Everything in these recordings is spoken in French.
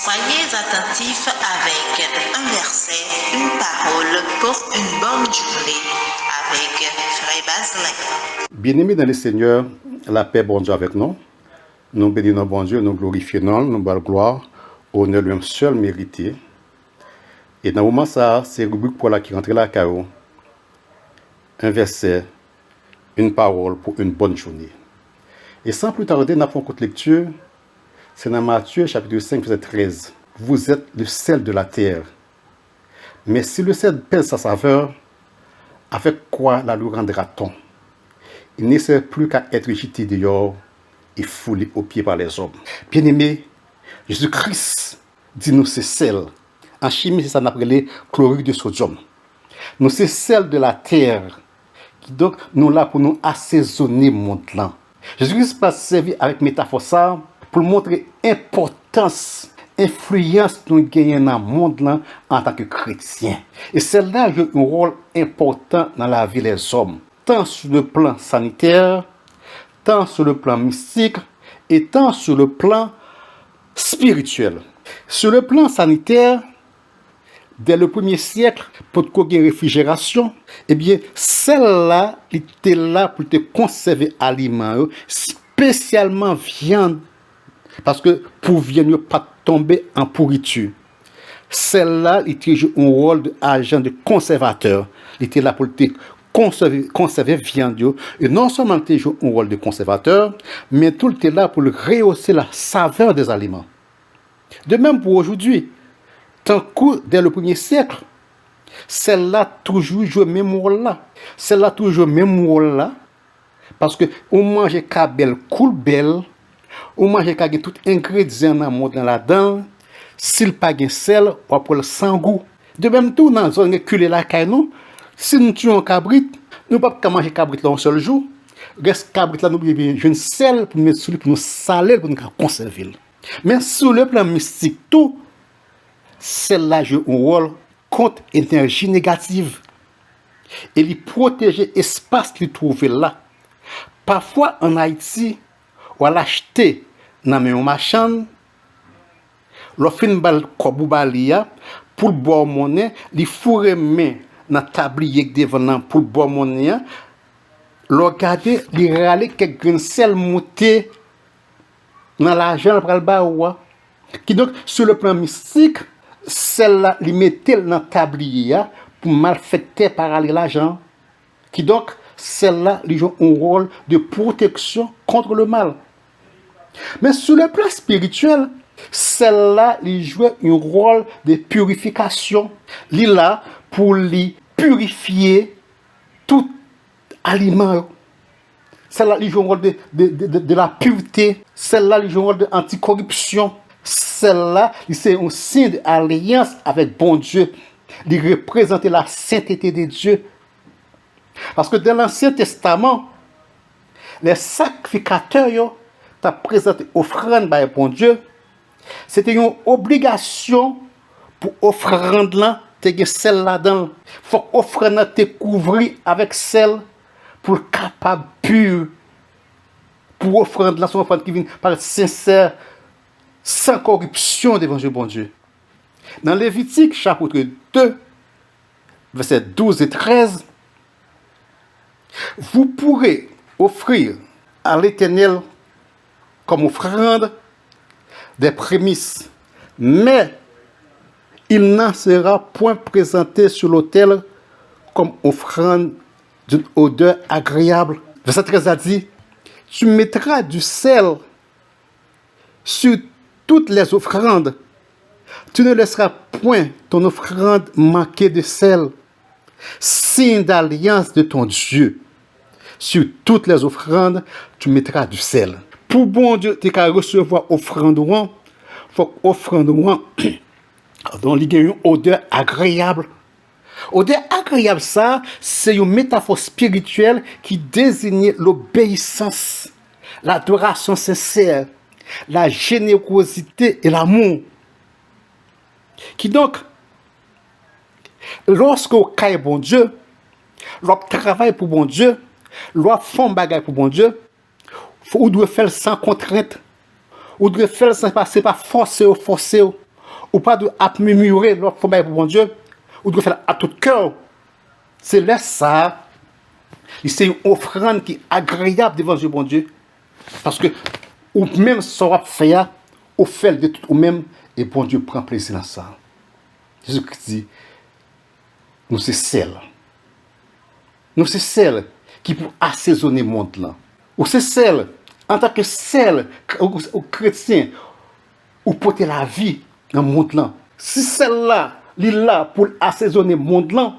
Soyez attentifs avec un verset, une parole pour une bonne journée avec Frère Baselin. Bien-aimés dans le Seigneur, la paix, bon Dieu avec nous. Nous bénissons bon Dieu, nous glorifions, nous belle gloire, honneur lui seul mérité. Et dans le moment ça, c'est rubrique pour la qui rentre là, K.O. Un verset, une parole pour une bonne journée. Et sans plus tarder, nous avons une lecture. C'est dans Matthieu chapitre 5, verset 13. Vous êtes le sel de la terre. Mais si le sel perd sa saveur, avec quoi la lui rendra-t-on? Il ne sert plus qu'à être jeté dehors et foulé aux pieds par les hommes. Bien-aimés, Jésus-Christ dit nous c'est sel. En chimie, c'est ça qu'on appelle chlorure de sodium. Nous c'est sel de la terre. Qui donc nous là pour nous assaisonner le monde là. Jésus-Christ passe servi avec métaphore ça pour montrer importance, influence que nous gagnons dans le monde là en tant que chrétiens. Et celle-là joue un rôle important dans la vie des hommes, tant sur le plan sanitaire, tant sur le plan mystique et tant sur le plan spirituel. Sur le plan sanitaire, dès le 1er siècle, pour qu'il y ait une réfrigération, eh bien, celle-là était là pour te conserver aliments, spécialement viande, parce que pour viande ne pas tomber en pourriture. Celle-là, il joue un rôle d'agent de conservateur. Il était là pour te conserver viande. Et non seulement il joue un rôle de conservateur, mais tout était là pour rehausser la saveur des aliments. De même pour aujourd'hui. Tant que dès le 1er siècle, celle-là toujours joue le même rôle là. Celle-là toujours le même rôle là. Parce que on mange cabelle cool belle, on mange cabelle tout ingrédient dans monde là-dedans. S'il pas de sel, on pour le sans goût. De même tout dans zone culé la caille nous, si nous tuons un cabrit, nous pas manger cabrit là un seul jour. Reste cabrit là nous bien jeune sel pour mettre sur pour nous saler pour nous conserver. Mais sur le plan mystique tout, celle-là joue un rôle contre l'énergie négative. Et il protège l'espace qu'il trouve là. Parfois en Haïti, on l'acheter dans un machin, l'on fait une balle koboubalia pour boire monnaie, il fourre main dans tablier devant pour boire monnaie, l'on garde, il râle quelques grains de sel monté dans l'argent pour le bas. Qui donc sur le plan mystique, celle-là, il mettait dans le tablier pour malfecter par l'argent. Qui donc, celle-là, il joue un rôle de protection contre le mal. Mais sur le plan spirituel, celle-là, il joue un rôle de purification. Il est là pour lui purifier tout aliment. Celle-là, il joue un rôle de la pureté. Celle-là, il joue un rôle d'anticorruption. Celle-là, c'est un signe d'alliance avec bon Dieu. Il représente la sainteté de Dieu. Parce que dans l'Ancien Testament, les sacrificateurs qui présenté offrande par bon Dieu, c'était une obligation pour offrande là, de celle là-dedans. Il faut offrande te couvrir avec celle pour capable pur. Pour offrande là, son offrande qui vient par sincère, sans corruption devant Dieu, bon Dieu. Dans Lévitique, chapitre 2, versets 12 et 13, vous pourrez offrir à l'Éternel comme offrande des prémices, mais il n'en sera point présenté sur l'autel comme offrande d'une odeur agréable. Verset 13 a dit, tu mettras du sel sur toutes les offrandes. Tu ne laisseras point ton offrande manquer de sel, signe d'alliance de ton Dieu. Sur toutes les offrandes, tu mettras du sel. Pour bon Dieu, tu as recevoir offrande, il faut offrande dont il y a une odeur agréable. Odeur agréable, ça, c'est une métaphore spirituelle qui désigne l'obéissance, l'adoration sincère, la générosité et l'amour. Qui donc, lorsque vous caille bon Dieu, lorsque vous travaillez pour bon Dieu, lorsque vous faites bagage pour bon Dieu, vous devez faire sans contrainte, vous devez faire sans passer par forcer. ou pas de murmurer leur faut pour bon Dieu, ou de faire à tout cœur. C'est là ça. C'est une offrande qui est agréable devant Dieu, bon Dieu. Parce que, ou même ça va faire, au fait de tout ou même, et bon Dieu prend plaisir dans ça. Jésus-Christ dit, nous c'est celle. Nous c'est celle qui peut assaisonner le monde là. Ou c'est celle, en tant que celle, aux chrétiens, ou porter la vie dans le monde là. Si celle-là, elle est là pour assaisonner le monde là,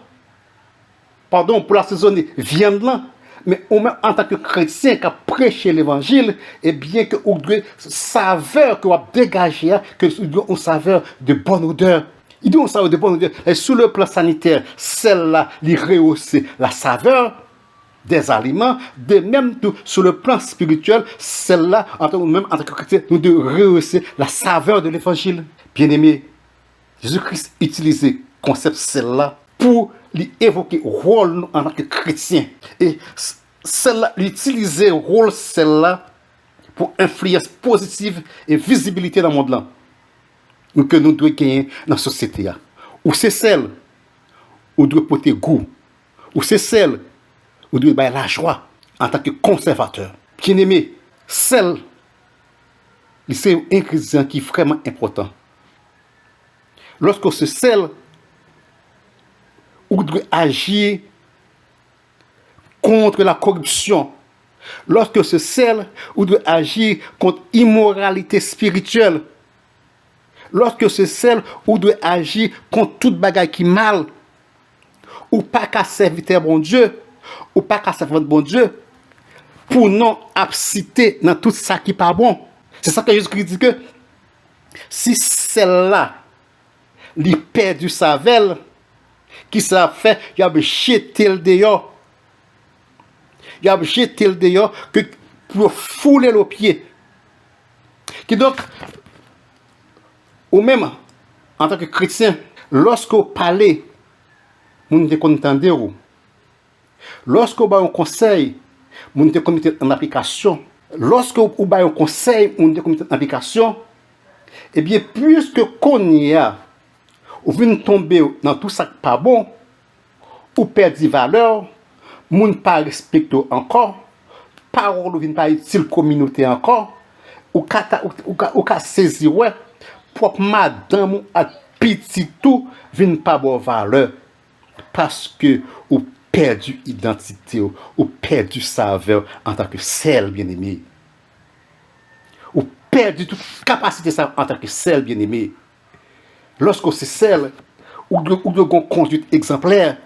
pardon, pour assaisonner viande là, mais au même en tant que chrétien qui a prêché l'évangile, et bien que vous devez saveur que vous avez dégagé, que vous avez une saveur de bonne odeur. Il dit une saveur de bonne odeur. Et sur le plan sanitaire, celle-là, il rehausse la saveur des aliments, de même tout, sur le plan spirituel, celle-là, même en tant que chrétien, nous devons rehausser la saveur de l'évangile. Bien-aimé, Jésus-Christ utilisait le concept celle-là pour lui évoquer le rôle en tant que chrétien. Et celle-là, l'utiliser le rôle celle-là pour influence positive et visibilité dans le monde là. Que nous devons gagner dans la société. Ou c'est celle où nous devons porter goût. Ou c'est celle où nous devons avoir la joie en tant que conservateur. Bien-aimé, celle, c'est un ingrédient qui est vraiment important. Lorsque c'est celle où nous devons agir contre la corruption, lorsque c'est celle où nous devons agir contre l'immoralité spirituelle, lorsque c'est celle où nous devons agir contre toute bagaille qui est mal, ou pas qu'à servir bon Dieu, ou pas qu'à servir bon Dieu, pour non abciter dans tout ça qui n'est pas bon. C'est ça que Jésus dit que si celle-là, lui perdu sa velle, qui ça fait, il a jeté le dehors. Il a jeté le dehors que pour fouler le pied. Qui donc, ou même, en tant que chrétien, lorsque vous parlez, vous ne entendez pas. Lorsque vous avez un conseil, vous ne mettez en application. Lorsque vous avez un conseil, vous ne mettez en application. Eh bien, puisque qu'on y a, vous venez tomber dans tout ça qui n'est pas bon, ou perdre valeur, vous ne pas respecter encore, parole ne pas utile communauté encore, ou qu'à saisir, ouais, propre madame ou à petit tout, ne pas avoir valeur. Parce que vous perdu identité, ou perdu saveur en tant que celle bien-aimée. Ou perdu toute capacité en tant que celle bien-aimée. Lorsque c'est celle ou de conduite exemplaire,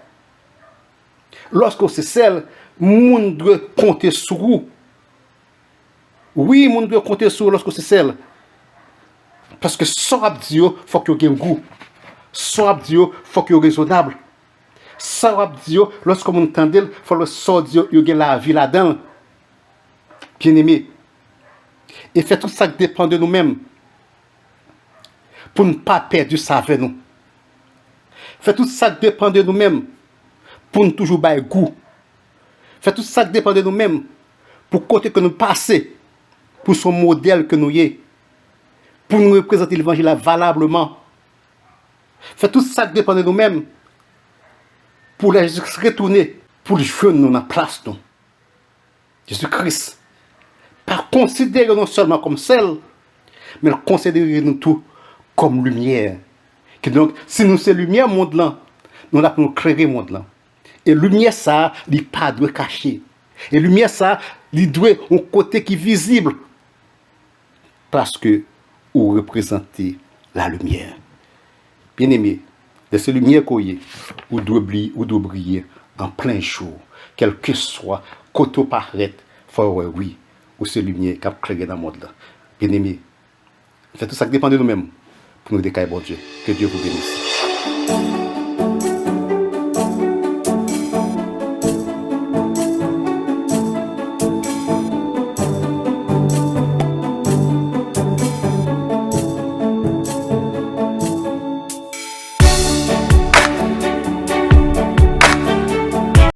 lorsque c'est celle, moun doit compter sur vous. Oui, moun doit compter sur vous lorsque c'est celle. Parce que sans abdio, il faut qu'il y ait un goût. Sans abdio, il faut qu'il y ait raisonnable. Sans abdio, lorsque vous entendez, il faut le sortir, il y ait la vie là-dedans. Bien aimé. Et fait tout ça qui dépend de nous-mêmes. Pour ne pas perdre sa vie, nous. Fait tout ça qui dépend de nous-mêmes. Pour ne toujours pas goût. Fait tout ça qui dépend de nous-mêmes. Pour côté que nous passons. Pour son modèle que nous y est. Pour nous représenter l'évangile valablement. Fait tout ça qui dépend de nous-mêmes. Pour les retourner. Pour jouer nous dans la place, nous. Jésus-Christ. Pas considérer nous seulement comme celle, mais considérer nous tout comme lumière. Que donc, si nous sommes lumière monde là, nous avons créé le monde là. Et lumière ça, il pas doit cacher. Et lumière ça, il doit un côté qui est visible. Parce que vous représentez la lumière. Bien aimé, de ces lumières qu'on y est, vous devez briller en plein jour. Quel que soit, côté paraît, faut oui, ou ces lumières qui ont créé dans le monde là. Bien aimé, c'est tout ça qui dépend de nous-mêmes. Pour nous décailler, bon Dieu. Que Dieu vous bénisse.